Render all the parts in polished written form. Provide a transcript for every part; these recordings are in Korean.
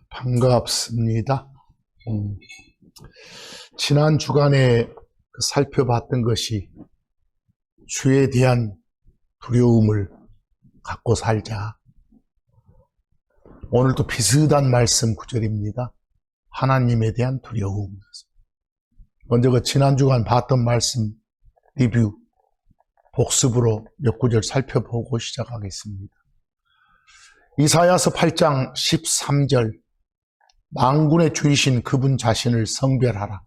반갑습니다. 지난 주간에 살펴봤던 것이 주에 대한 두려움을 갖고 살자. 오늘도 비슷한 말씀 구절입니다. 하나님에 대한 두려움. 먼저 그 지난 주간 봤던 말씀 리뷰, 복습으로 몇 구절 살펴보고 시작하겠습니다. 이사야서 8장 13절, 만군의 주이신 그분 자신을 성별하라.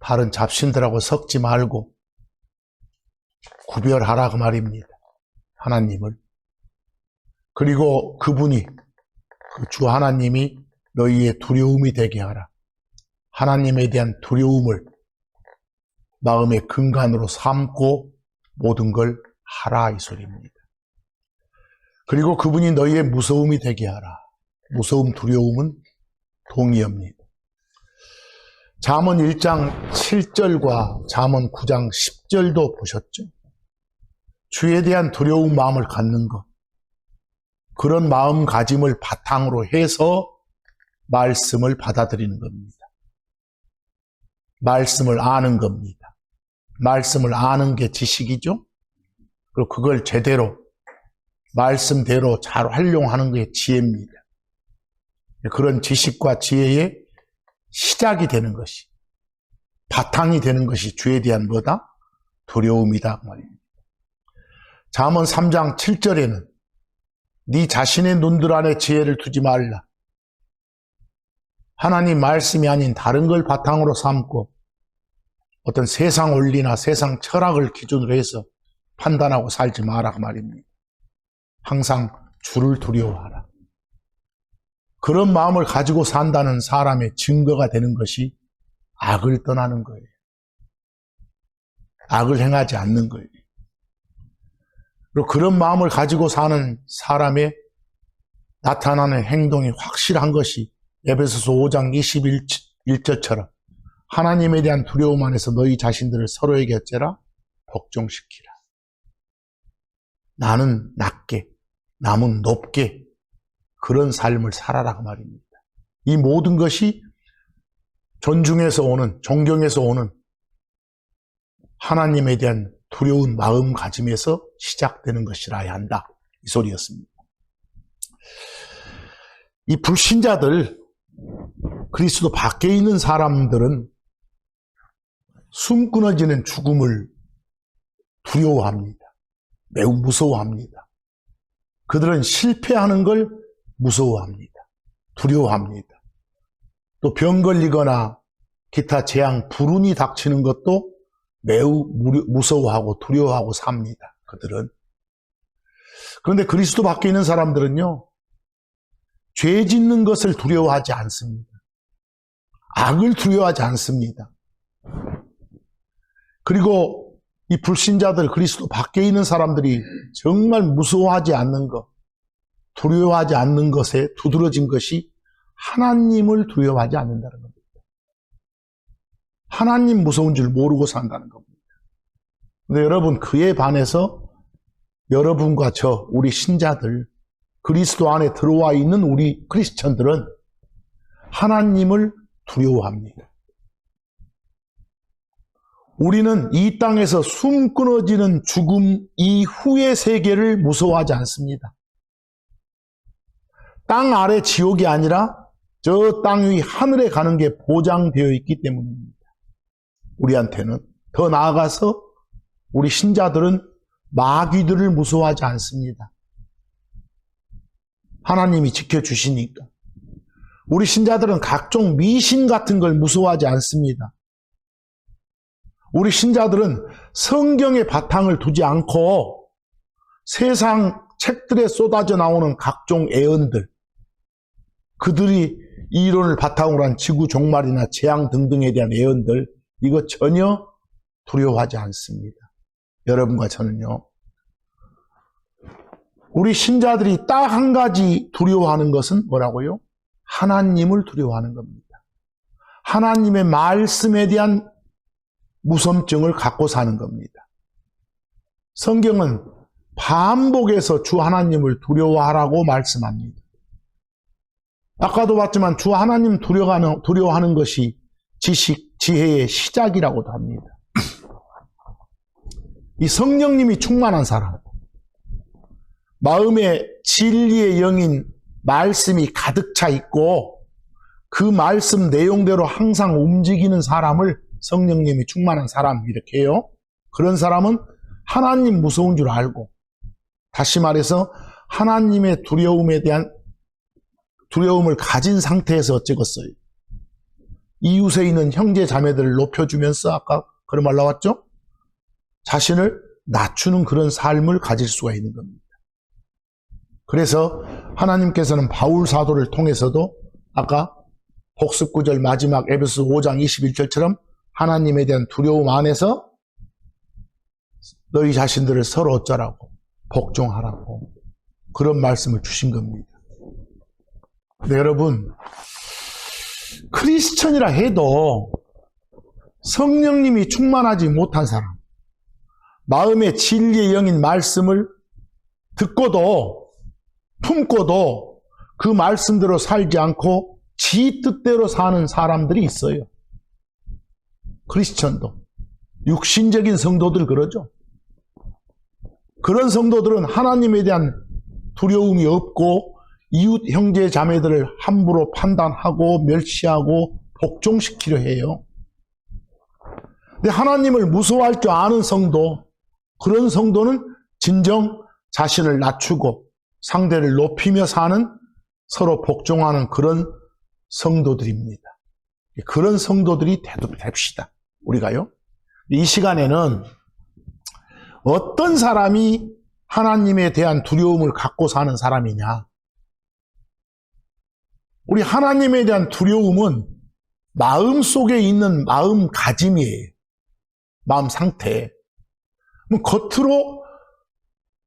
다른 잡신들하고 섞지 말고 구별하라 그 말입니다. 하나님을. 그리고 그분이, 그 주 하나님이 너희의 두려움이 되게 하라. 하나님에 대한 두려움을 마음의 근간으로 삼고 모든 걸 하라 이 소리입니다. 그리고 그분이 너희의 무서움이 되게 하라. 무서움, 두려움은 동의어입니다. 잠언 1장 7절과 잠언 9장 10절도 보셨죠? 주에 대한 두려운 마음을 갖는 것, 그런 마음가짐을 바탕으로 해서 말씀을 받아들이는 겁니다. 말씀을 아는 겁니다. 말씀을 아는 게 지식이죠? 그리고 그걸 제대로, 말씀대로 잘 활용하는 게 지혜입니다. 그런 지식과 지혜의 시작이 되는 것이, 바탕이 되는 것이 주에 대한 뭐다? 두려움이다 말입니다. 잠언 3장 7절에는 네 자신의 눈들 안에 지혜를 두지 말라. 하나님 말씀이 아닌 다른 걸 바탕으로 삼고 어떤 세상 원리나 세상 철학을 기준으로 해서 판단하고 살지 마라 그 말입니다. 항상 주를 두려워하라. 그런 마음을 가지고 산다는 사람의 증거가 되는 것이 악을 떠나는 거예요. 악을 행하지 않는 거예요. 그리고 그런 마음을 가지고 사는 사람의 나타나는 행동이 확실한 것이 에베소서 5장 21절처럼 하나님에 대한 두려움 안에서 너희 자신들을 서로에게 어째라? 복종시키라. 나는 낮게, 남은 높게 그런 삶을 살아라 그 말입니다. 이 모든 것이 존중에서 오는, 존경에서 오는 하나님에 대한 두려운 마음가짐에서 시작되는 것이라야 한다. 이 소리였습니다. 이 불신자들, 그리스도 밖에 있는 사람들은 숨 끊어지는 죽음을 두려워합니다. 매우 무서워합니다. 그들은 실패하는 걸 무서워합니다. 두려워합니다. 또 병 걸리거나 기타 재앙, 불운이 닥치는 것도 매우 무서워하고 두려워하고 삽니다. 그들은. 그런데 그리스도 밖에 있는 사람들은요, 죄 짓는 것을 두려워하지 않습니다. 악을 두려워하지 않습니다. 그리고 이 불신자들, 그리스도 밖에 있는 사람들이 정말 무서워하지 않는 것, 두려워하지 않는 것에 두드러진 것이 하나님을 두려워하지 않는다는 겁니다. 하나님 무서운 줄 모르고 산다는 겁니다. 근데 여러분, 그에 반해서 여러분과 저, 우리 신자들, 그리스도 안에 들어와 있는 우리 크리스천들은 하나님을 두려워합니다. 우리는 이 땅에서 숨 끊어지는 죽음 이후의 세계를 무서워하지 않습니다. 땅 아래 지옥이 아니라 저 땅 위 하늘에 가는 게 보장되어 있기 때문입니다. 우리한테는. 더 나아가서 우리 신자들은 마귀들을 무서워하지 않습니다. 하나님이 지켜주시니까. 우리 신자들은 각종 미신 같은 걸 무서워하지 않습니다. 우리 신자들은 성경의 바탕을 두지 않고 세상 책들에 쏟아져 나오는 각종 애언들, 그들이 이 이론을 바탕으로 한 지구 종말이나 재앙 등등에 대한 애언들, 이거 전혀 두려워하지 않습니다. 여러분과 저는요. 우리 신자들이 딱 한 가지 두려워하는 것은 뭐라고요? 하나님을 두려워하는 겁니다. 하나님의 말씀에 대한 무섭증을 갖고 사는 겁니다. 성경은 반복해서 주 하나님을 두려워하라고 말씀합니다. 아까도 봤지만 주 하나님 두려워하는 것이 지식, 지혜의 시작이라고도 합니다. 이 성령님이 충만한 사람, 마음에 진리의 영인 말씀이 가득 차 있고 그 말씀 내용대로 항상 움직이는 사람을 성령님이 충만한 사람 이렇게 해요. 그런 사람은 하나님 무서운 줄 알고, 다시 말해서 하나님의 두려움에 대한 두려움을 가진 상태에서 어쩌겠어요? 이웃에 있는 형제 자매들을 높여주면서 아까 그런 말 나왔죠? 자신을 낮추는 그런 삶을 가질 수가 있는 겁니다. 그래서 하나님께서는 바울 사도를 통해서도 아까 복습구절 마지막 에베소 5장 21절처럼 하나님에 대한 두려움 안에서 너희 자신들을 서로 어쩌라고? 복종하라고. 그런 말씀을 주신 겁니다. 근데 여러분, 크리스천이라 해도 성령님이 충만하지 못한 사람, 마음의 진리의 영인 말씀을 듣고도 품고도 그 말씀대로 살지 않고 지 뜻대로 사는 사람들이 있어요. 크리스천도. 육신적인 성도들 그러죠. 그런 성도들은 하나님에 대한 두려움이 없고 이웃 형제 자매들을 함부로 판단하고 멸시하고 복종시키려 해요. 근데 하나님을 무서워할 줄 아는 성도, 그런 성도는 진정 자신을 낮추고 상대를 높이며 사는, 서로 복종하는 그런 성도들입니다. 그런 성도들이 됩시다. 우리가요. 이 시간에는 어떤 사람이 하나님에 대한 두려움을 갖고 사는 사람이냐? 우리 하나님에 대한 두려움은 마음 속에 있는 마음가짐이에요. 마음 상태. 겉으로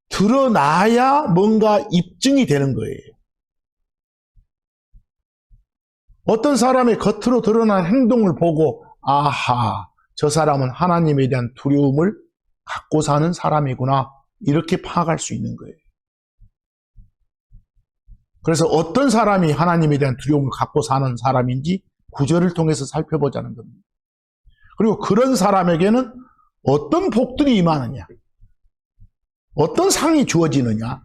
드러나야 뭔가 입증이 되는 거예요. 어떤 사람의 겉으로 드러난 행동을 보고 아하, 저 사람은 하나님에 대한 두려움을 갖고 사는 사람이구나, 이렇게 파악할 수 있는 거예요. 그래서 어떤 사람이 하나님에 대한 두려움을 갖고 사는 사람인지 구절을 통해서 살펴보자는 겁니다. 그리고 그런 사람에게는 어떤 복들이 임하느냐, 어떤 상이 주어지느냐,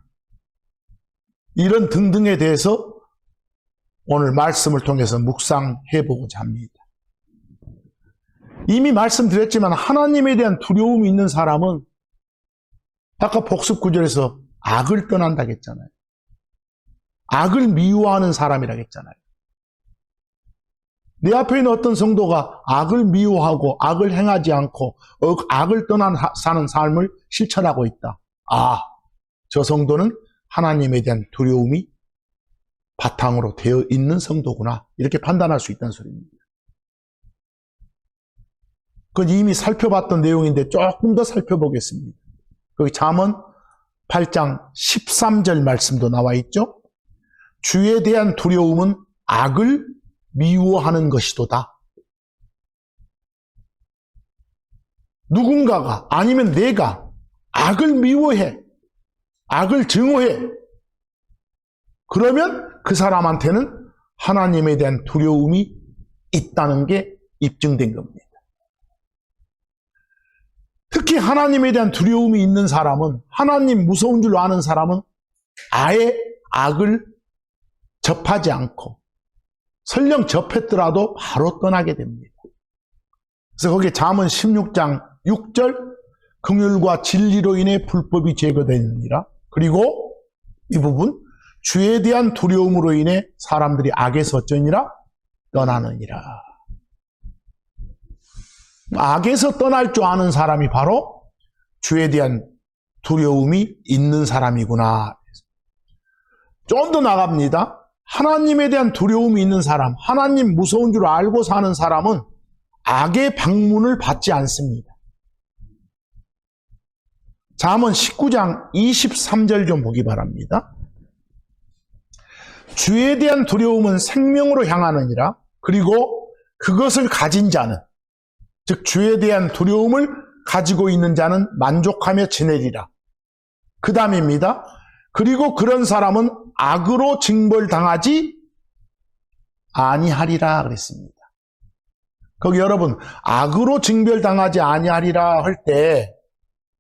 이런 등등에 대해서 오늘 말씀을 통해서 묵상해보고자 합니다. 이미 말씀드렸지만 하나님에 대한 두려움이 있는 사람은 아까 복습 구절에서 악을 떠난다고 했잖아요. 악을 미워하는 사람이라고 했잖아요. 내 앞에 있는 어떤 성도가 악을 미워하고 악을 행하지 않고 악을 떠난 사는 삶을 실천하고 있다. 아, 저 성도는 하나님에 대한 두려움이 바탕으로 되어 있는 성도구나, 이렇게 판단할 수 있다는 소리입니다. 그건 이미 살펴봤던 내용인데 조금 더 살펴보겠습니다. 거기 잠언 8장 13절 말씀도 나와 있죠. 주에 대한 두려움은 악을 미워하는 것이도다. 누군가가 아니면 내가 악을 미워해, 악을 증오해, 그러면 그 사람한테는 하나님에 대한 두려움이 있다는 게 입증된 겁니다. 특히 하나님에 대한 두려움이 있는 사람은, 하나님 무서운 줄 아는 사람은 아예 악을 접하지 않고 설령 접했더라도 바로 떠나게 됩니다. 그래서 거기에 잠언 16장 6절, 긍휼과 진리로 인해 불법이 제거되느니라. 그리고 이 부분, 주에 대한 두려움으로 인해 사람들이 악에서 어쩌니라? 떠나느니라. 악에서 떠날 줄 아는 사람이 바로 주에 대한 두려움이 있는 사람이구나. 좀 더 나갑니다. 하나님에 대한 두려움이 있는 사람, 하나님 무서운 줄 알고 사는 사람은 악의 방문을 받지 않습니다. 잠언 19장 23절 좀 보기 바랍니다. 주에 대한 두려움은 생명으로 향하느니라. 그리고 그것을 가진 자는, 즉 주에 대한 두려움을 가지고 있는 자는 만족하며 지내리라. 그 다음입니다. 그리고 그런 사람은 악으로 징벌당하지 아니하리라 그랬습니다. 거기 여러분 악으로 징벌당하지 아니하리라 할 때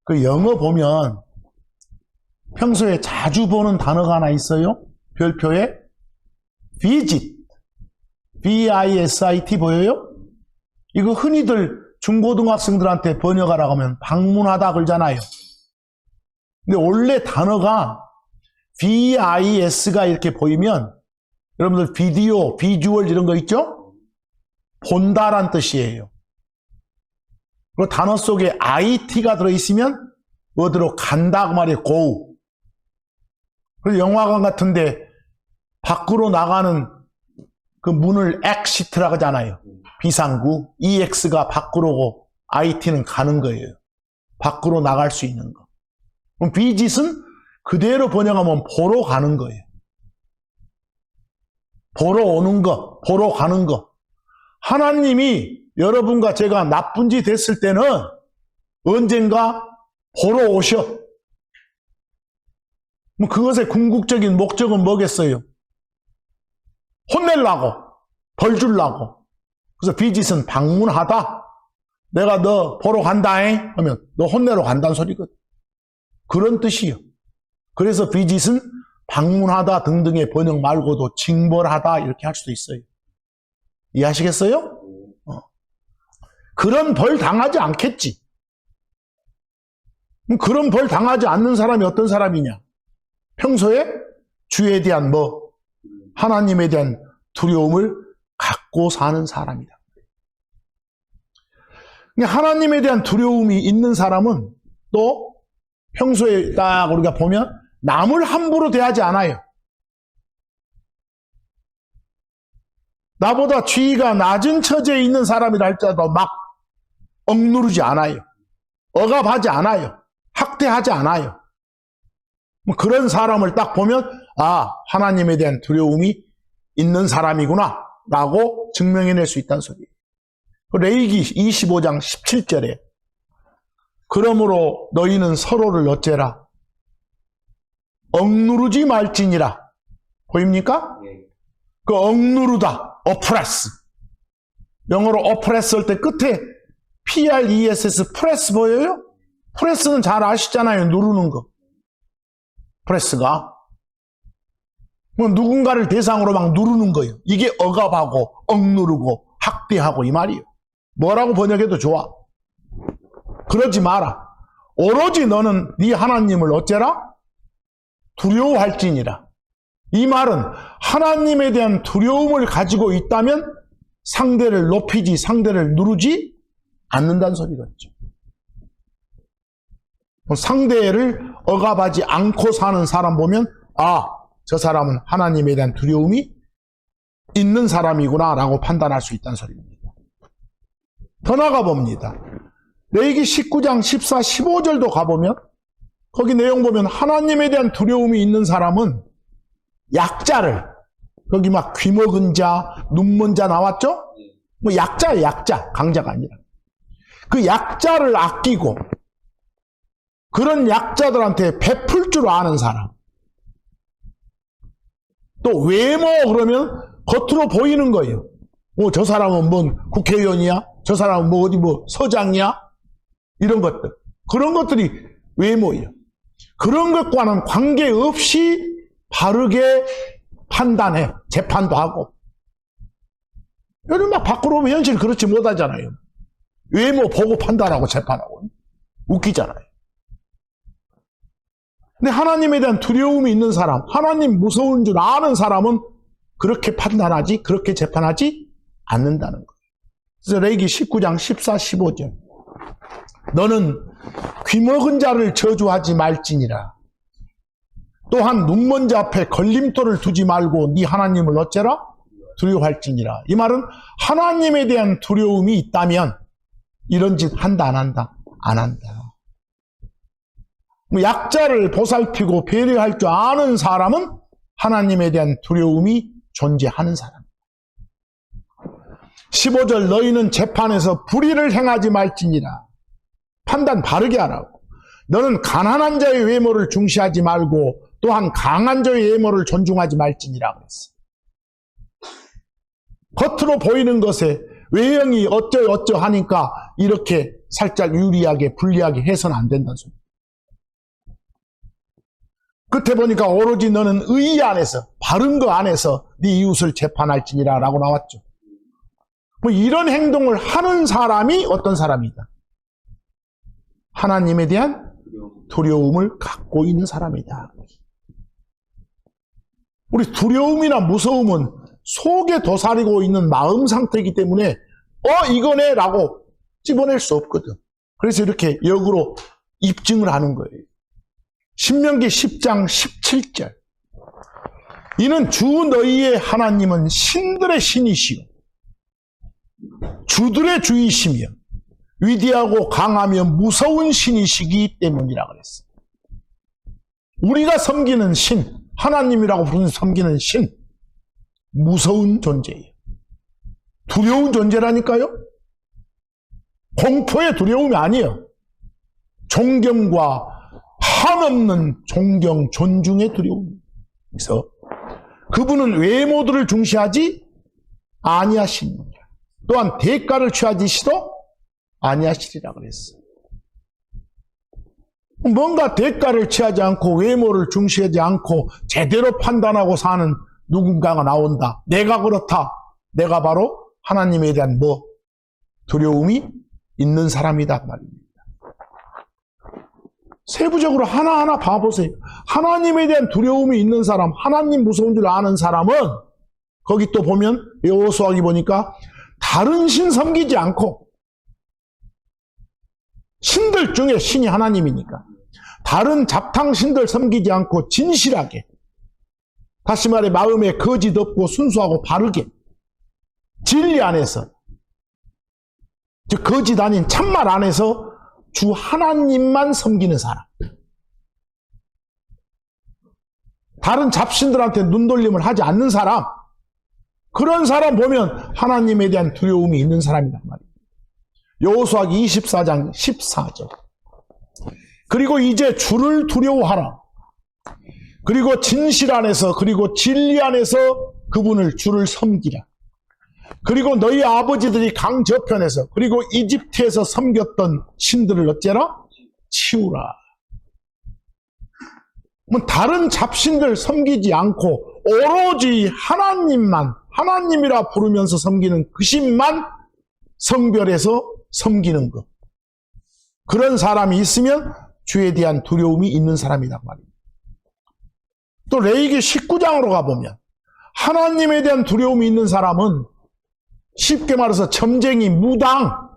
그 영어 보면 평소에 자주 보는 단어가 하나 있어요. 별표에 visit, V-I-S-I-T 보여요? 이거 흔히들 중고등학생들한테 번역하라고 하면 방문하다 그러잖아요. 근데 원래 단어가 V-I-S가 이렇게 보이면 여러분들 비디오, 비주얼 이런 거 있죠? 본다란 뜻이에요. 그 단어 속에 IT가 들어있으면 어디로 간다 그 말이에요. go. 그래서 영화관 같은데 밖으로 나가는 그 문을 exit라고 하잖아요. 비상구. EX가 밖으로고 IT는 가는 거예요. 밖으로 나갈 수 있는 거. 그럼 visit은 그대로 번역하면 보러 가는 거예요. 보러 오는 거, 보러 가는 거. 하나님이 여러분과 제가 나쁜 짓 했을 때는 언젠가 보러 오셔. 그것의 궁극적인 목적은 뭐겠어요? 혼내려고, 벌 주려고. 그래서 비짓은 방문하다. 내가 너 보러 간다잉 하면 너 혼내러 간다는 소리거든. 그런 뜻이요. 그래서 비짓은 방문하다 등등의 번역 말고도 징벌하다 이렇게 할 수도 있어요. 이해하시겠어요? 그런 벌 당하지 않겠지. 그런 벌 당하지 않는 사람이 어떤 사람이냐? 평소에 주에 대한 하나님에 대한 두려움을 갖고 사는 사람이다. 하나님에 대한 두려움이 있는 사람은 또 평소에 딱 우리가 보면 남을 함부로 대하지 않아요. 나보다 지위가 낮은 처지에 있는 사람이라 할지라도 막 억누르지 않아요. 억압하지 않아요. 학대하지 않아요. 그런 사람을 딱 보면 하나님에 대한 두려움이 있는 사람이구나 라고 증명해낼 수 있다는 소리예요. 레위기 25장 17절에 그러므로 너희는 서로를 어째라 억누르지 말지니라. 보입니까? 그 억누르다, oppress. 영어로 oppress 할 때 끝에 P-R-E-S-S, press 보여요? 프레스는 잘 아시잖아요. 누르는 거. 프레스가. 누군가를 대상으로 막 누르는 거예요. 이게 억압하고, 억누르고, 학대하고 이 말이에요. 뭐라고 번역해도 좋아. 그러지 마라. 오로지 너는 네 하나님을 어째라? 두려워할지니라. 이 말은 하나님에 대한 두려움을 가지고 있다면 상대를 높이지 상대를 누르지 않는다는 소리겠죠. 상대를 억압하지 않고 사는 사람 보면 저 사람은 하나님에 대한 두려움이 있는 사람이구나 라고 판단할 수 있다는 소리입니다. 더 나가 봅니다. 레위기 19장 14, 15절도 가보면 거기 내용 보면 하나님에 대한 두려움이 있는 사람은 약자를, 거기 막 귀먹은 자, 눈먼 자 나왔죠? 약자예요, 약자. 강자가 아니라. 그 약자를 아끼고 그런 약자들한테 베풀 줄 아는 사람. 또 외모 그러면 겉으로 보이는 거예요. 저 사람은 뭔 국회의원이야? 저 사람은 어디 서장이야? 이런 것들. 그런 것들이 외모예요. 그런 것과는 관계없이 바르게 판단해. 재판도 하고. 여러분 막 밖으로 오면 현실 그렇지 못하잖아요. 외모 보고 판단하고 재판하고. 웃기잖아요. 근데 하나님에 대한 두려움이 있는 사람, 하나님 무서운 줄 아는 사람은 그렇게 판단하지, 그렇게 재판하지 않는다는 거예요. 그래서 레위기 19장 14, 15절. 너는 귀먹은 자를 저주하지 말지니라. 또한 눈먼 자 앞에 걸림돌을 두지 말고 네 하나님을 어째라? 두려워할지니라. 이 말은 하나님에 대한 두려움이 있다면 이런 짓 한다 안 한다? 안 한다. 약자를 보살피고 배려할 줄 아는 사람은 하나님에 대한 두려움이 존재하는 사람. 15절 너희는 재판에서 불의를 행하지 말지니라. 판단 바르게 하라고. 너는 가난한 자의 외모를 중시하지 말고 또한 강한 자의 외모를 존중하지 말지니라 그랬어. 겉으로 보이는 것에 외형이 어쩌어쩌 하니까 이렇게 살짝 유리하게 불리하게 해서는 안 된다는 소리. 끝에 보니까 오로지 너는 의 안에서 바른 거 안에서 네 이웃을 재판할지니라 라고 나왔죠. 뭐 이런 행동을 하는 사람이 어떤 사람이다? 하나님에 대한 두려움을 갖고 있는 사람이다. 우리 두려움이나 무서움은 속에 도사리고 있는 마음 상태이기 때문에 이거네 라고 집어낼 수 없거든. 그래서 이렇게 역으로 입증을 하는 거예요. 신명기 10장 17절. 이는 주 너희의 하나님은 신들의 신이시요 주들의 주이시며 위대하고 강하며 무서운 신이시기 때문이라 그랬어. 우리가 섬기는 신, 하나님이라고 부르는 섬기는 신, 무서운 존재예요. 두려운 존재라니까요. 공포의 두려움이 아니에요. 존경과 한없는 존경, 존중의 두려움입니다. 그래서 그분은 외모들을 중시하지 아니하시니라. 또한 대가를 취하시지도 아니하시리라 그랬어요. 뭔가 대가를 취하지 않고 외모를 중시하지 않고 제대로 판단하고 사는 누군가가 나온다. 내가 그렇다. 내가 바로 하나님에 대한 두려움이 있는 사람이다 말입니다. 세부적으로 하나하나 봐보세요. 하나님에 대한 두려움이 있는 사람, 하나님 무서운 줄 아는 사람은 거기 또 보면 여호수아기 보니까 다른 신 섬기지 않고, 신들 중에 신이 하나님이니까 다른 잡탕 신들 섬기지 않고 진실하게, 다시 말해 마음에 거짓 없고 순수하고 바르게 진리 안에서, 즉 거짓 아닌 참말 안에서 주 하나님만 섬기는 사람, 다른 잡신들한테 눈돌림을 하지 않는 사람, 그런 사람 보면 하나님에 대한 두려움이 있는 사람이란 말이에요. 여호수아기 24장 14절. 그리고 이제 주를 두려워하라. 그리고 진실 안에서, 그리고 진리 안에서 그분을 주를 섬기라. 그리고 너희 아버지들이 강 저편에서, 그리고 이집트에서 섬겼던 신들을 어째라? 치우라. 다른 잡신들 섬기지 않고 오로지 하나님만, 하나님이라 부르면서 섬기는 그 신만 성별해서 섬기는 것. 그런 사람이 있으면 주에 대한 두려움이 있는 사람이란 말입니다. 또 레위기 19장으로 가보면 하나님에 대한 두려움이 있는 사람은 쉽게 말해서 점쟁이, 무당,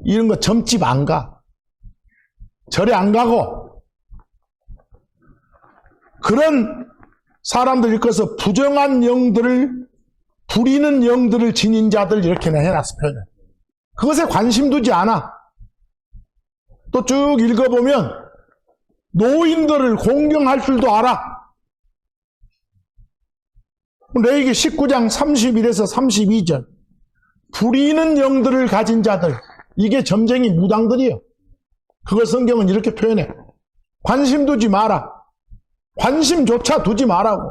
이런 거 점집 안 가. 절에 안 가고, 그런 사람들 일컬어서 부정한 영들을, 부리는 영들을 지닌 자들 이렇게 해놨어, 표현을. 그것에 관심 두지 않아. 또 쭉 읽어보면 노인들을 공경할 줄도 알아. 레위기 19장 31에서 32절. 부리는 영들을 가진 자들, 이게 점쟁이 무당들이에요. 그걸 성경은 이렇게 표현해. 관심 두지 마라. 관심조차 두지 마라고.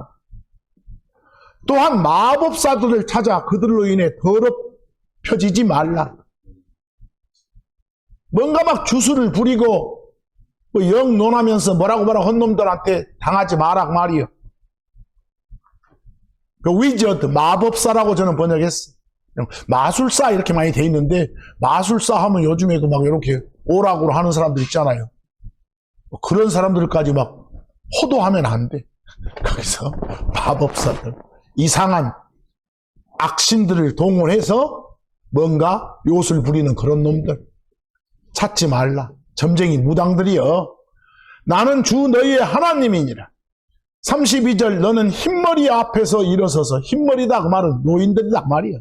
또한 마법사들을 찾아 그들로 인해 더럽혀지지 말라. 뭔가 막 주술을 부리고 영 논하면서 뭐라고 한 놈들한테 당하지 마라 말이에요. 그 위저드, 마법사라고 저는 번역했어. 마술사 이렇게 많이 돼 있는데, 마술사 하면 요즘에도 막 이렇게 오락으로 하는 사람들 있잖아요. 그런 사람들까지 막 호도하면 안 돼. 거기서 마법사들, 이상한 악신들을 동원해서 뭔가 요술 부리는 그런 놈들 찾지 말라. 점쟁이 무당들이여. 나는 주 너희의 하나님이니라. 32절. 너는 흰머리 앞에서 일어서서, 흰머리다 그 말은 노인들이다 그 말이야.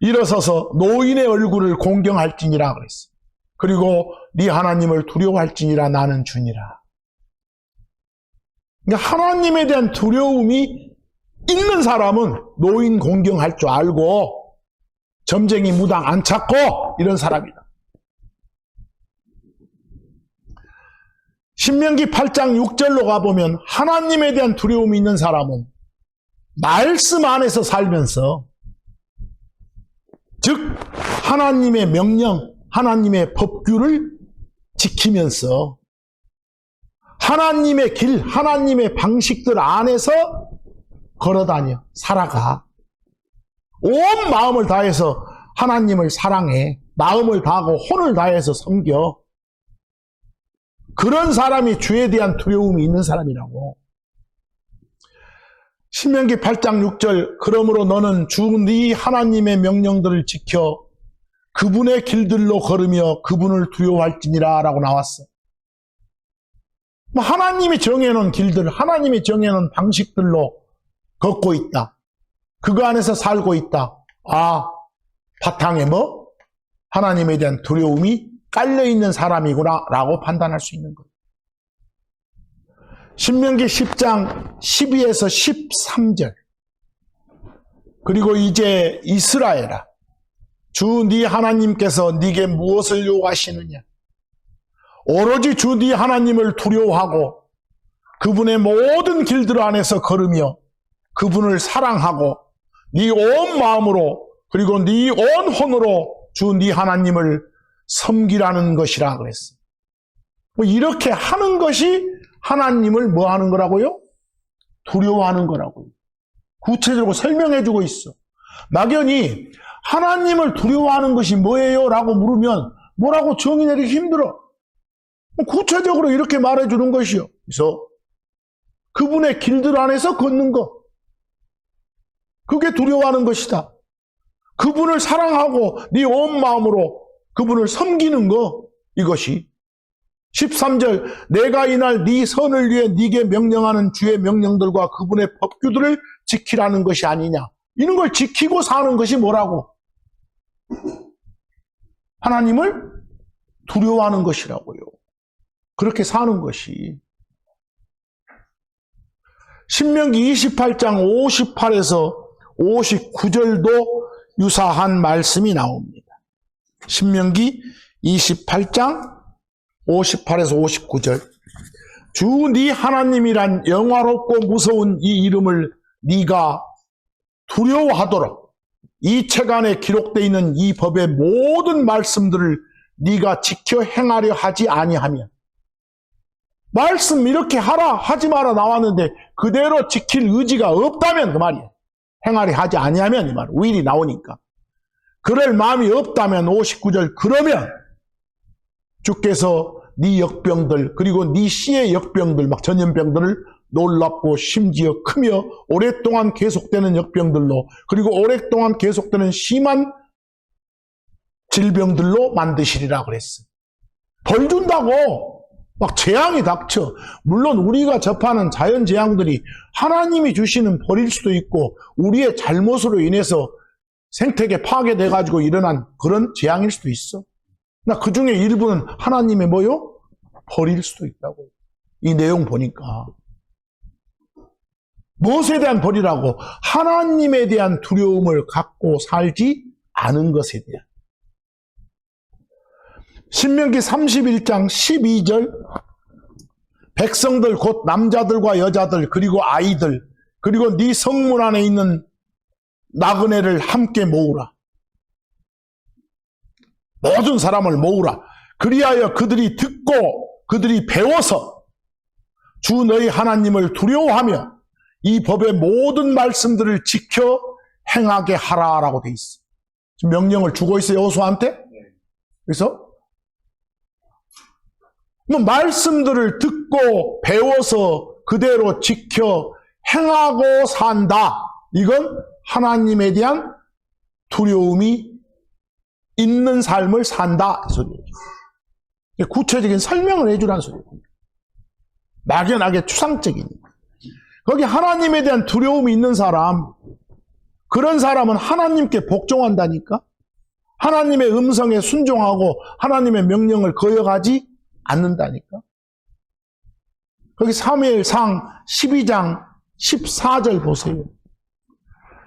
일어서서 노인의 얼굴을 공경할지니라 그랬어. 그리고 네 하나님을 두려워할지니라. 나는 주니라. 그러니까 하나님에 대한 두려움이 있는 사람은 노인 공경할 줄 알고 점쟁이 무당 안 찾고 이런 사람이다. 신명기 8장 6절로 가보면 하나님에 대한 두려움이 있는 사람은 말씀 안에서 살면서, 즉 하나님의 명령, 하나님의 법규를 지키면서 하나님의 길, 하나님의 방식들 안에서 걸어다녀, 살아가. 온 마음을 다해서 하나님을 사랑해. 마음을 다하고 혼을 다해서 섬겨. 그런 사람이 주에 대한 두려움이 있는 사람이라고. 신명기 8장 6절, 그러므로 너는 주 네 하나님의 명령들을 지켜 그분의 길들로 걸으며 그분을 두려워할지니라 라고 나왔어. 하나님이 정해놓은 길들, 하나님이 정해놓은 방식들로 걷고 있다. 그거 안에서 살고 있다. 아, 바탕에 뭐? 하나님에 대한 두려움이 깔려있는 사람이구나 라고 판단할 수 있는 거예요. 신명기 10장 12에서 13절. 그리고 이제 이스라엘아, 주 네 하나님께서 네게 무엇을 요구하시느냐? 오로지 주 네 하나님을 두려워하고 그분의 모든 길들 안에서 걸으며 그분을 사랑하고 네 온 마음으로 그리고 네 온 혼으로 주 네 하나님을 섬기라는 것이라 그랬어. 이렇게 하는 것이 하나님을 뭐 하는 거라고요? 두려워하는 거라고요. 구체적으로 설명해 주고 있어. 막연히 하나님을 두려워하는 것이 뭐예요? 라고 물으면 뭐라고 정의 내리기 힘들어. 구체적으로 이렇게 말해 주는 것이요. 그래서 그분의 길들 안에서 걷는 것. 그게 두려워하는 것이다. 그분을 사랑하고 네 온 마음으로 그분을 섬기는 것. 이것이 13절, 내가 이날 네 선을 위해 네게 명령하는 주의 명령들과 그분의 법규들을 지키라는 것이 아니냐. 이런 걸 지키고 사는 것이 뭐라고? 하나님을 두려워하는 것이라고요. 그렇게 사는 것이. 신명기 28장 58에서 59절도 유사한 말씀이 나옵니다. 신명기 28장 58에서 59절. 주 네 하나님이란 영화롭고 무서운 이 이름을 네가 두려워하도록 이 책 안에 기록되어 있는 이 법의 모든 말씀들을 네가 지켜 행하려 하지 아니하면, 말씀 이렇게 하라 하지 마라 나왔는데 그대로 지킬 의지가 없다면 그 말이야. 행하려 하지 아니하면 이 말, 우일이 나오니까. 그럴 마음이 없다면 59절, 그러면 주께서 네 역병들 그리고 네 씨의 역병들 막 전염병들을 놀랍고 심지어 크며 오랫동안 계속되는 역병들로 그리고 오랫동안 계속되는 심한 질병들로 만드시리라 그랬어. 벌 준다고 막 재앙이 닥쳐. 물론 우리가 접하는 자연재앙들이 하나님이 주시는 벌일 수도 있고 우리의 잘못으로 인해서 생태계 파괴돼가지고 일어난 그런 재앙일 수도 있어. 나 그 중에 일부는 하나님의 뭐요? 벌일 수도 있다고. 이 내용 보니까. 무엇에 대한 벌이라고? 하나님에 대한 두려움을 갖고 살지 않은 것에 대한. 신명기 31장 12절, 백성들 곧 남자들과 여자들 그리고 아이들 그리고 네 성문 안에 있는 나그네를 함께 모으라. 모든 사람을 모으라. 그리하여 그들이 듣고 그들이 배워서 주 너희 하나님을 두려워하며 이 법의 모든 말씀들을 지켜 행하게 하라라고 돼 있어. 지금 명령을 주고 있어요, 여호수아한테. 그래서 말씀들을 듣고 배워서 그대로 지켜 행하고 산다. 이건 하나님에 대한 두려움이 있는 삶을 산다. 이 소리예요. 구체적인 설명을 해주라는 소리예요. 막연하게 추상적인. 거기 하나님에 대한 두려움이 있는 사람, 그런 사람은 하나님께 복종한다니까? 하나님의 음성에 순종하고 하나님의 명령을 거역하지 않는다니까? 거기 사무엘상 12장 14절 보세요.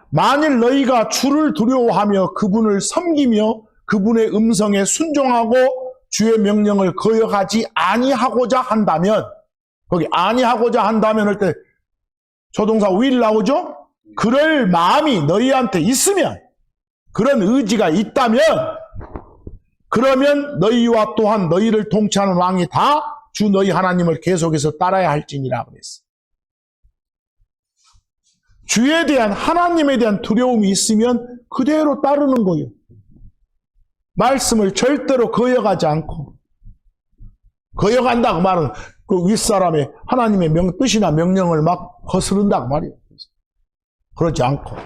만일 너희가 주를 두려워하며 그분을 섬기며 그분의 음성에 순종하고 주의 명령을 거역하지 아니하고자 한다면, 거기 아니하고자 한다면 할 때 조동사 will 나오죠? 그럴 마음이 너희한테 있으면, 그런 의지가 있다면, 그러면 너희와 또한 너희를 통치하는 왕이 다 주 너희 하나님을 계속해서 따라야 할지니라 그랬어. 주에 대한, 하나님에 대한 두려움이 있으면 그대로 따르는 거예요. 말씀을 절대로 거역하지 않고. 거역한다고 말은 그 윗사람의 하나님의 뜻이나 명령을 막 거스른다고 말이에요. 그러지 않고.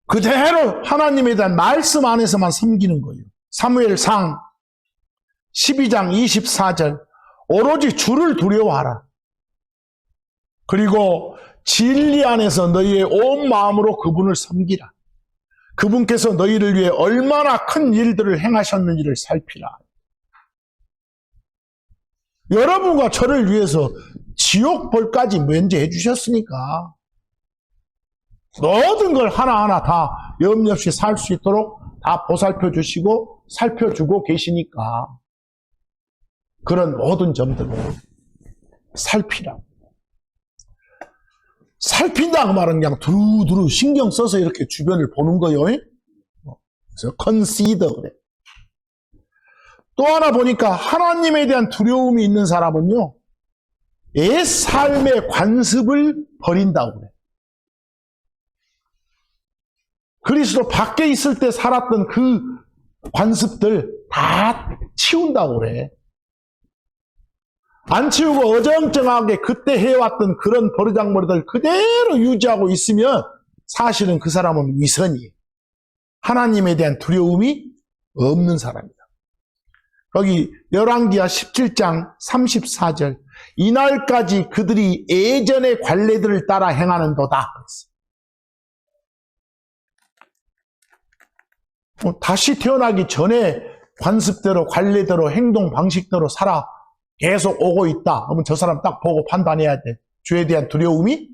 그대로 하나님에 대한 말씀 안에서만 섬기는 거예요. 사무엘상 12장 24절 오로지 주를 두려워하라. 그리고 진리 안에서 너희의 온 마음으로 그분을 섬기라. 그분께서 너희를 위해 얼마나 큰 일들을 행하셨는지를 살피라. 여러분과 저를 위해서 지옥벌까지 면제해 주셨으니까 모든 걸 하나하나 다 염려 없이 살 수 있도록 다 보살펴 주시고 살펴주고 계시니까 그런 모든 점들을 살피라. 살핀다고 말은 그냥 두루두루 신경 써서 이렇게 주변을 보는 거예요. 그래서 consider 그래. 또 하나 보니까 하나님에 대한 두려움이 있는 사람은요, 옛 삶의 관습을 버린다고 그래. 그리스도 밖에 있을 때 살았던 그 관습들 다 치운다고 그래. 안 치우고 어정쩡하게 그때 해왔던 그런 버르장머리들 그대로 유지하고 있으면 사실은 그 사람은 위선이에요. 하나님에 대한 두려움이 없는 사람이다. 여기 열왕기하 17장 34절 이날까지 그들이 예전의 관례들을 따라 행하는도다. 다시 태어나기 전에 관습대로 관례대로 행동 방식대로 살아 계속 오고 있다. 그러면 저 사람 딱 보고 판단해야 돼. 주에 대한 두려움이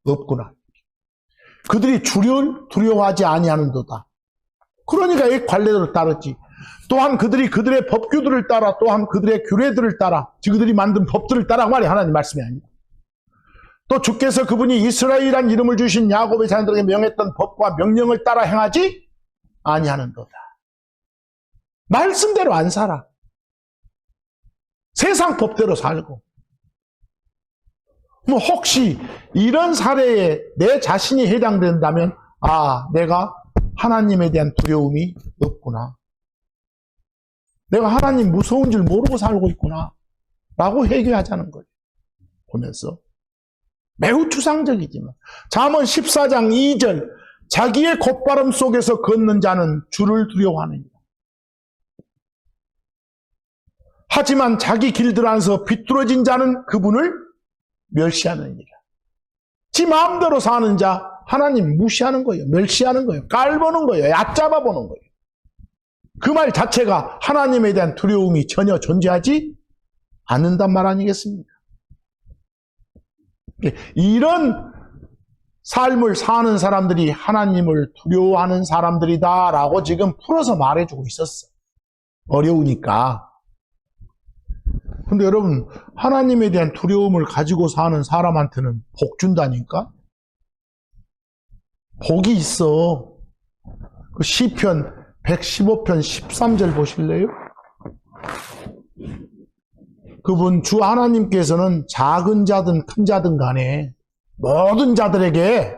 없구나. 그들이 주를 두려워하지 아니하는도다. 그러니까 이 관례대로 따르지. 또한 그들이 그들의 법규들을 따라 또한 그들의 규례들을 따라 그들이 만든 법들을 따라 말이 하나님 말씀이 아니다. 또 주께서 그분이 이스라엘이란 이름을 주신 야곱의 자녀들에게 명했던 법과 명령을 따라 행하지 아니하는도다. 말씀대로 안 살아. 세상 법대로 살고. 뭐 혹시 이런 사례에 내 자신이 해당된다면 내가 하나님에 대한 두려움이 없구나. 내가 하나님 무서운 줄 모르고 살고 있구나 라고 회개하자는 거예요. 보면서 매우 추상적이지만 잠언 14장 2절 자기의 곧바름 속에서 걷는 자는 주를 두려워하느니라. 하지만 자기 길들 안에서 비뚤어진 자는 그분을 멸시하느니라. 지 마음대로 사는 자 하나님 무시하는 거예요. 멸시하는 거예요. 깔보는 거예요. 얕잡아 보는 거예요. 그 말 자체가 하나님에 대한 두려움이 전혀 존재하지 않는단 말 아니겠습니까? 이런 삶을 사는 사람들이 하나님을 두려워하는 사람들이다라고 지금 풀어서 말해주고 있었어. 어려우니까. 근데 여러분, 하나님에 대한 두려움을 가지고 사는 사람한테는 복 준다니까? 복이 있어. 그 시편 115편 13절 보실래요? 그분 주 하나님께서는 작은 자든 큰 자든 간에 모든 자들에게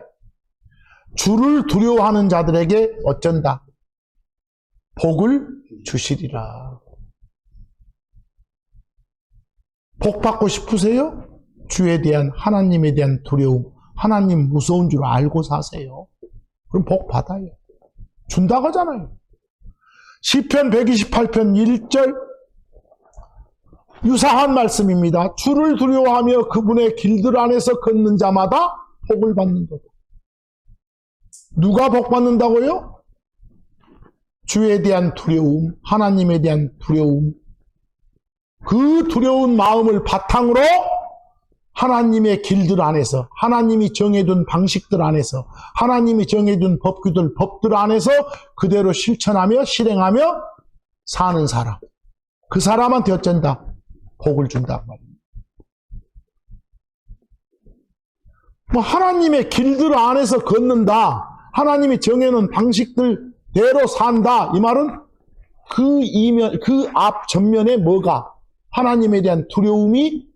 주를 두려워하는 자들에게 어쩐다? 복을 주시리라. 복 받고 싶으세요? 주에 대한 하나님에 대한 두려움, 하나님 무서운 줄 알고 사세요. 그럼 복 받아요. 준다고 하잖아요. 시편 128편 1절 유사한 말씀입니다. 주를 두려워하며 그분의 길들 안에서 걷는 자마다 복을 받는도다. 누가 복 받는다고요? 주에 대한 두려움, 하나님에 대한 두려움, 그 두려운 마음을 바탕으로 하나님의 길들 안에서, 하나님이 정해둔 방식들 안에서, 하나님이 정해둔 법규들, 법들 안에서 그대로 실천하며 실행하며 사는 사람. 그 사람한테 어쩐다? 복을 준단 말입니다. 뭐 하나님의 길들 안에서 걷는다. 하나님이 정해놓은 방식들대로 산다. 이 말은 그 앞 전면에 뭐가? 하나님에 대한 두려움이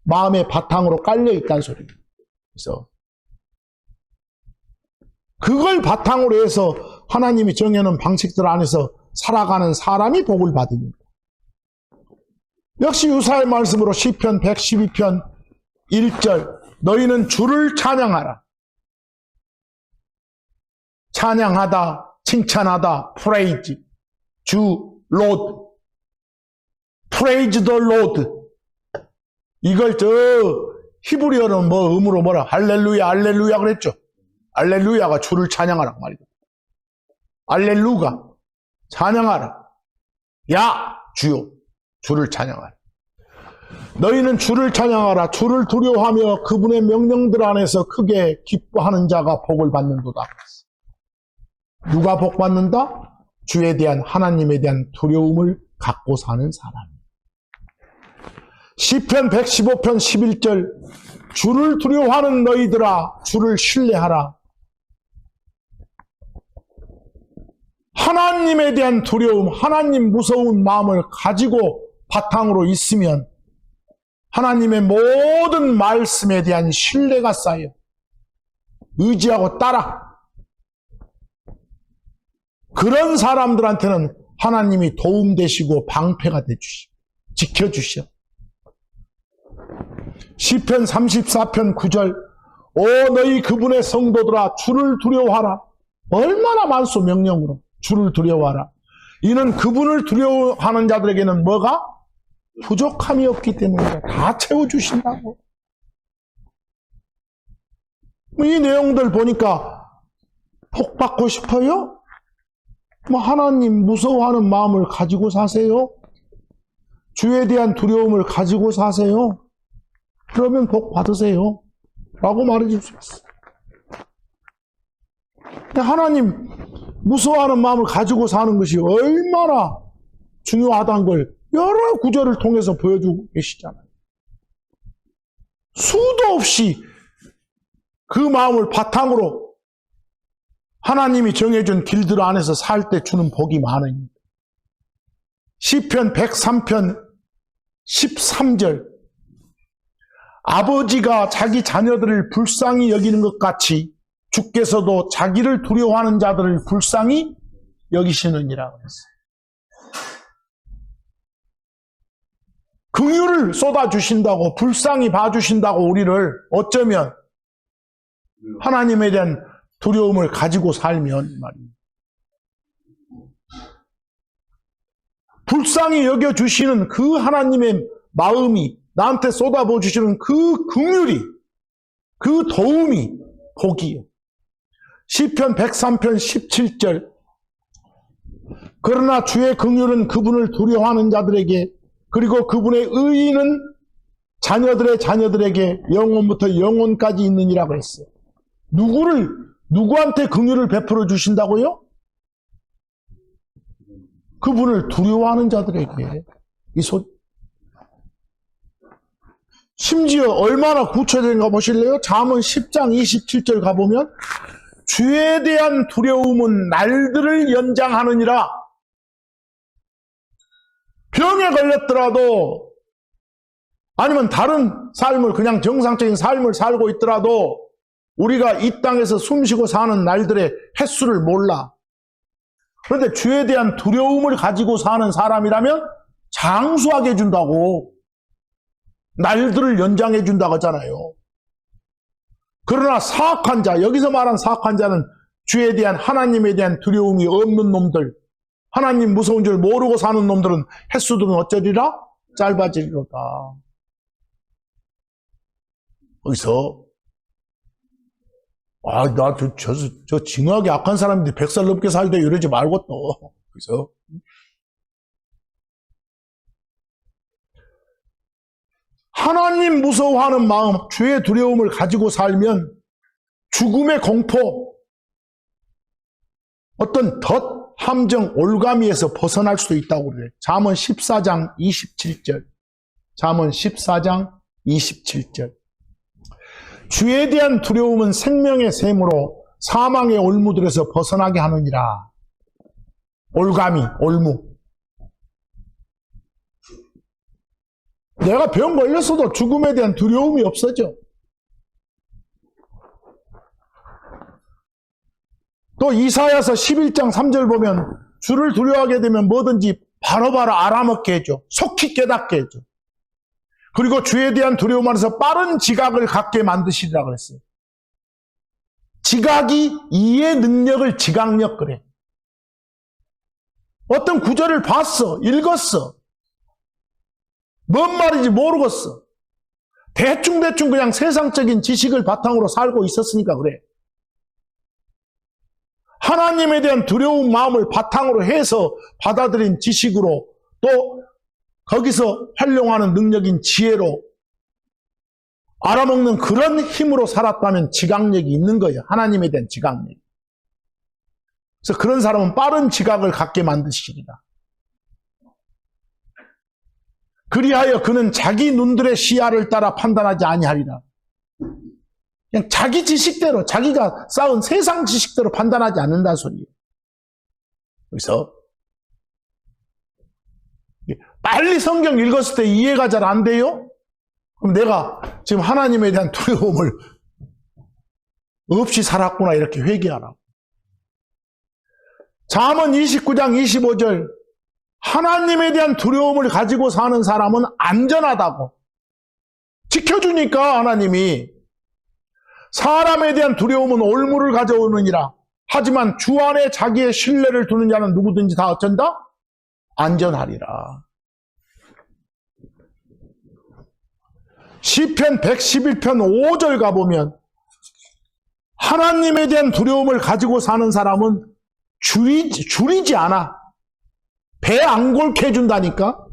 마음의 바탕으로 깔려 있다는 소리입니다. 그래서 그걸 바탕으로 해서 하나님이 정해놓은 방식들 안에서 살아가는 사람이 복을 받습니다. 역시 유사의 말씀으로 시편 112편 1절 너희는 주를 찬양하라. 찬양하다, 칭찬하다, praise, 주, Lord, praise the Lord. 이걸 히브리어는 음으로 뭐라? 할렐루야, 할렐루야 그랬죠. 할렐루야가 주를 찬양하라 말이다. 할렐루가 찬양하라. 야, 주요, 주를 찬양하라. 너희는 주를 찬양하라. 주를 두려워하며 그분의 명령들 안에서 크게 기뻐하는 자가 복을 받는도다. 누가 복 받는다? 주에 대한 하나님에 대한 두려움을 갖고 사는 사람. 시편 115편 11절 주를 두려워하는 너희들아 주를 신뢰하라. 하나님에 대한 두려움, 하나님 무서운 마음을 가지고 바탕으로 있으면 하나님의 모든 말씀에 대한 신뢰가 쌓여 의지하고 따라 그런 사람들한테는 하나님이 도움되시고 방패가 되주시고 지켜주시오. 시편 34편 9절 오 너희 그분의 성도들아 주를 두려워하라. 얼마나 많소 명령으로 주를 두려워하라. 이는 그분을 두려워하는 자들에게는 뭐가? 부족함이 없기 때문에 다 채워주신다고. 이 내용들 보니까 복 받고 싶어요? 하나님 무서워하는 마음을 가지고 사세요. 주에 대한 두려움을 가지고 사세요. 그러면 복 받으세요. 라고 말해줄 수 있어요. 하나님 무서워하는 마음을 가지고 사는 것이 얼마나 중요하다는 걸 여러 구절을 통해서 보여주고 계시잖아요. 수도 없이 그 마음을 바탕으로 하나님이 정해준 길들 안에서 살 때 주는 복이 많으니 시편 103편 13절 아버지가 자기 자녀들을 불쌍히 여기는 것 같이 주께서도 자기를 두려워하는 자들을 불쌍히 여기시느니라 그랬어요. 긍휼을 쏟아주신다고 불쌍히 봐주신다고 우리를 어쩌면 하나님에 대한 두려움을 가지고 살면 말입니다. 불쌍히 여겨주시는 그 하나님의 마음이 나한테 쏟아부어 주시는 그 긍휼이 그 도움이 복이에요. 시편 103편 17절 그러나 주의 긍휼은 그분을 두려워하는 자들에게 그리고 그분의 의의는 자녀들의 자녀들에게 영원부터 영원까지 있느니라 그랬어요. 누구한테 긍휼을 베풀어 주신다고요? 그분을 두려워하는 자들에게. 심지어 얼마나 구체적인가 보실래요? 잠언 10장 27절 가보면 주에 대한 두려움은 날들을 연장하느니라. 병에 걸렸더라도 아니면 다른 삶을 그냥 정상적인 삶을 살고 있더라도 우리가 이 땅에서 숨쉬고 사는 날들의 횟수를 몰라. 그런데 주에 대한 두려움을 가지고 사는 사람이라면 장수하게 해준다고. 날들을 연장해 준다고 하잖아요. 그러나 사악한 자, 여기서 말한 사악한 자는 주에 대한 하나님에 대한 두려움이 없는 놈들, 하나님 무서운 줄 모르고 사는 놈들은 횟수들은 어쩌리라? 짧아지리로다. 거기서 저 징하게 악한 사람인데 100살 넘게 살대 이러지 말고 또 그래서 하나님 무서워하는 마음, 주의 두려움을 가지고 살면 죽음의 공포, 어떤 덫, 함정 올가미에서 벗어날 수 있다고 그래요. 잠언 14장 27절. 잠언 14장 27절. 주에 대한 두려움은 생명의 샘으로 사망의 올무들에서 벗어나게 하느니라. 올가미, 올무. 내가 병 걸렸어도 죽음에 대한 두려움이 없어져. 또 이사야서 11장 3절 보면 주를 두려워하게 되면 뭐든지 바로바로 알아먹게 해줘. 속히 깨닫게 해줘. 그리고 주에 대한 두려움 안에서 빠른 지각을 갖게 만드시리라 그랬어요. 지각이 이해 능력을 지각력 그래. 어떤 구절을 봤어, 읽었어. 뭔 말인지 모르겠어. 대충 그냥 세상적인 지식을 바탕으로 살고 있었으니까 그래. 하나님에 대한 두려운 마음을 바탕으로 해서 받아들인 지식으로 또 거기서 활용하는 능력인 지혜로 알아먹는 그런 힘으로 살았다면 지각력이 있는 거예요. 하나님에 대한 지각력. 그래서 그런 사람은 빠른 지각을 갖게 만드시리라. 그리하여 그는 자기 눈들의 시야를 따라 판단하지 아니하리라. 그냥 자기 지식대로, 자기가 쌓은 세상 지식대로 판단하지 않는다는 소리예요. 그래서 빨리 성경 읽었을 때 이해가 잘 안 돼요? 그럼 내가 지금 하나님에 대한 두려움을 없이 살았구나 이렇게 회개하라고. 잠언 29장 25절 하나님에 대한 두려움을 가지고 사는 사람은 안전하다고 지켜주니까 하나님이 사람에 대한 두려움은 올무를 가져오느니라. 하지만 주 안에 자기의 신뢰를 두는 자는 누구든지 다 어쩐다? 안전하리라. 시편 111편 5절 가보면 하나님에 대한 두려움을 가지고 사는 사람은 줄이지 않아. 배 안 골게 해준다니까.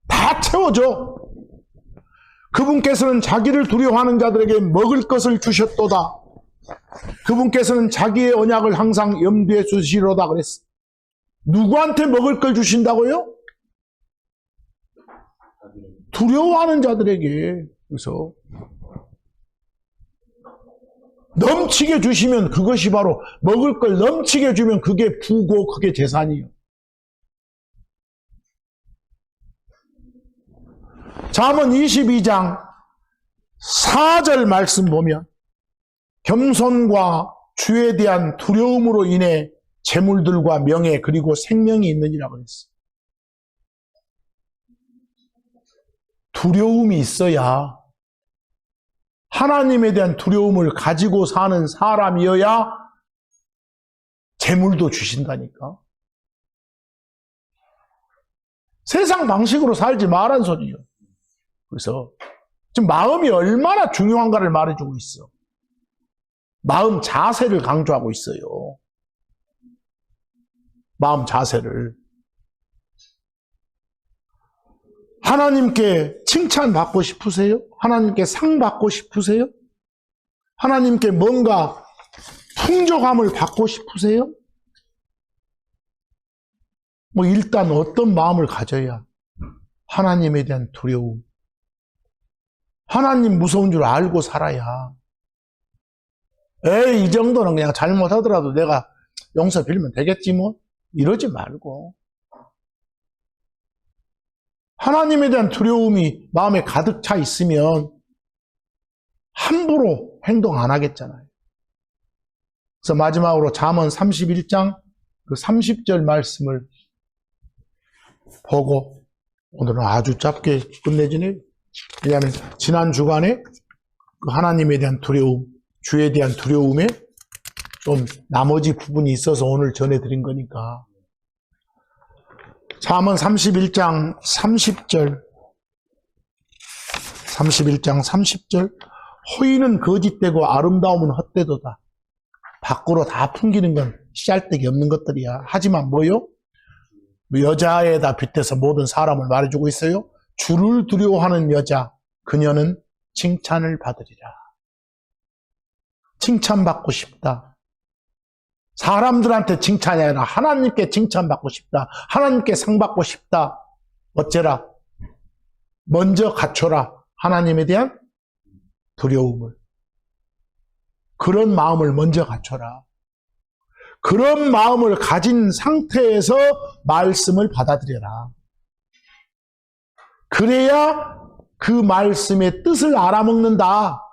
다 채워줘. 그분께서는 자기를 두려워하는 자들에게 먹을 것을 주셨도다. 그분께서는 자기의 언약을 항상 염두에 두시로다 그랬어. 누구한테 먹을 걸 주신다고요? 두려워하는 자들에게. 그래서 넘치게 주시면 그것이 바로 먹을 걸 넘치게 주면 그게 부고 그게 재산이에요. 잠언 22장 4절 말씀 보면 겸손과 주에 대한 두려움으로 인해 재물들과 명예 그리고 생명이 있느니라 그랬어요. 두려움이 있어야 하나님에 대한 두려움을 가지고 사는 사람이어야 재물도 주신다니까. 세상 방식으로 살지 말란 소리예요. 그래서 지금 마음이 얼마나 중요한가를 말해주고 있어. 마음 자세를 강조하고 있어요. 마음 자세를. 하나님께 칭찬받고 싶으세요? 하나님께 상 받고 싶으세요? 하나님께 뭔가 풍족함을 받고 싶으세요? 뭐 일단 어떤 마음을 가져야 하나님에 대한 두려움. 하나님 무서운 줄 알고 살아야. 에이, 이 정도는 그냥 잘못하더라도 내가 용서 빌면 되겠지 뭐. 이러지 말고. 하나님에 대한 두려움이 마음에 가득 차 있으면 함부로 행동 안 하겠잖아요. 그래서 마지막으로 잠언 31장 그 30절 말씀을 보고 오늘은 아주 짧게 끝내지네요. 왜냐하면 지난 주간에 그 하나님에 대한 두려움, 주에 대한 두려움에 좀 나머지 부분이 있어서 오늘 전해드린 거니까. 잠언 31장 30절 31장 30절 호의는 거짓되고 아름다움은 헛되도다. 밖으로 다 풍기는 건 씨알데기 없는 것들이야. 하지만 뭐요? 여자에다 빗대서 모든 사람을 말해주고 있어요. 주를 두려워하는 여자, 그녀는 칭찬을 받으리라. 칭찬받고 싶다. 사람들한테 칭찬이 아니라 하나님께 칭찬받고 싶다. 하나님께 상 받고 싶다. 어째라? 먼저 갖춰라. 하나님에 대한 두려움을. 그런 마음을 먼저 갖춰라. 그런 마음을 가진 상태에서 말씀을 받아들여라. 그래야 그 말씀의 뜻을 알아먹는다.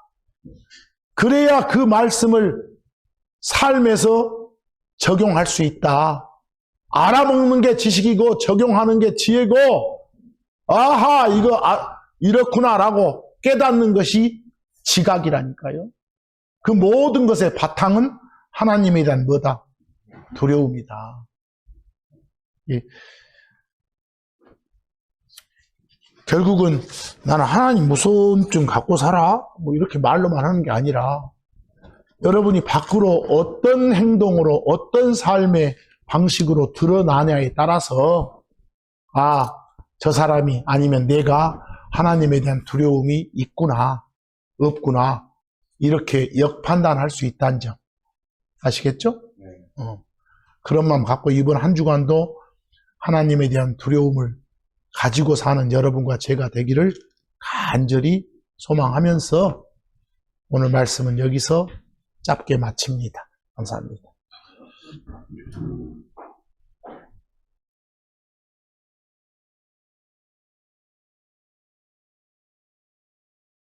그래야 그 말씀을 삶에서 적용할 수 있다. 알아먹는 게 지식이고 적용하는 게 지혜고, 아하, 이거 이렇구나라고 깨닫는 것이 지각이라니까요. 그 모든 것의 바탕은 하나님에 대한 뭐다? 두려움이다. 예. 결국은 나는 하나님 무서움증 갖고 살아? 뭐 이렇게 말로만 하는 게 아니라 여러분이 밖으로 어떤 행동으로 어떤 삶의 방식으로 드러나냐에 따라서 저 사람이 아니면 내가 하나님에 대한 두려움이 있구나 없구나 이렇게 역판단할 수 있다는 점 아시겠죠? 네. 그런 마음 갖고 이번 한 주간도 하나님에 대한 두려움을 가지고 사는 여러분과 제가 되기를 간절히 소망하면서 오늘 말씀은 여기서 짧게 마칩니다. 감사합니다.